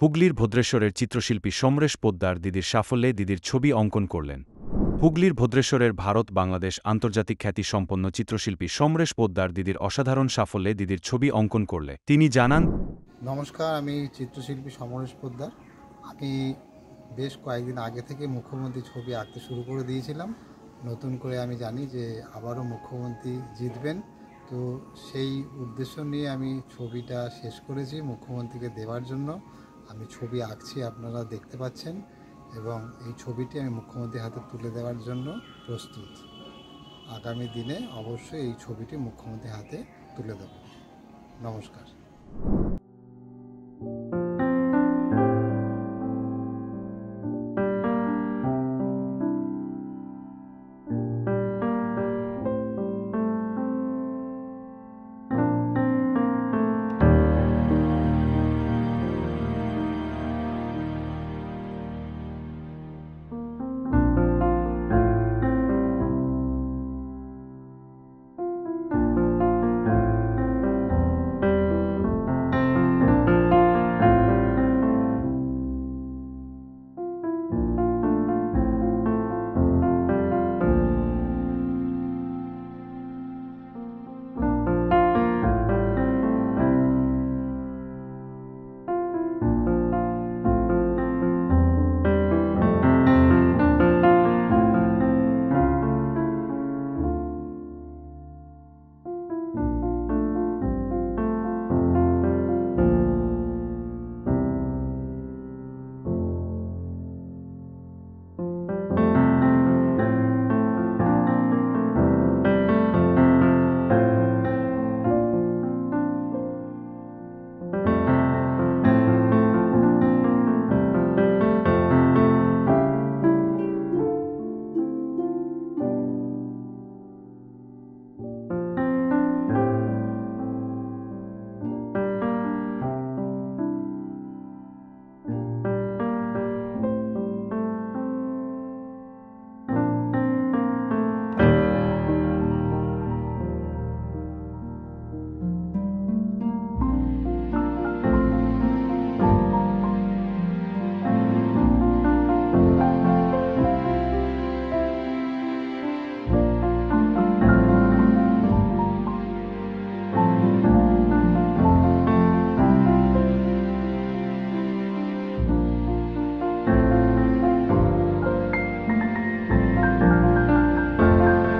হুগলির ভদ্রেশ্বরের চিত্রশিল্পী সমরেশ পোদ্দার দিদির সাফল্যে দিদির ছবি অঙ্কন করলেন। হুগলির ভদ্রেশ্বরের ভারত-বাংলাদেশ আন্তর্জাতিক খ্যাতিসম্পন্ন চিত্রশিল্পী সমরেশ পোদ্দার দিদির অসাধারণ সাফল্যে দিদির ছবি অঙ্কন করলে তিনি জানান, নমস্কার, আমি চিত্রশিল্পী সমরেশ পোদ্দার। আমি বেশ কয়েকদিন আগে থেকে মুখ্যমন্ত্রী ছবি আঁকতে শুরু করে দিয়েছিলাম। নতুন করে আমি জানি যে আবারও মুখ্যমন্ত্রী জিতবেন, তো সেই উদ্দেশ্য নিয়ে আমি ছবিটা শেষ করেছি মুখ্যমন্ত্রীকে দেওয়ার জন্য। আমি ছবি আঁকছি, আপনারা দেখতে পাচ্ছেন, এবং এই ছবিটি আমি মুখ্যমন্ত্রীর হাতে তুলে দেওয়ার জন্য প্রস্তুত। আগামী দিনে অবশ্যই এই ছবিটি মুখ্যমন্ত্রীর হাতে তুলে দেব। নমস্কার।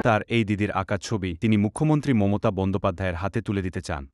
তার এই দিদির আঁকা ছবি তিনি মুখ্যমন্ত্রী মমতা বন্দ্যোপাধ্যায়ের হাতে তুলে দিতে চান।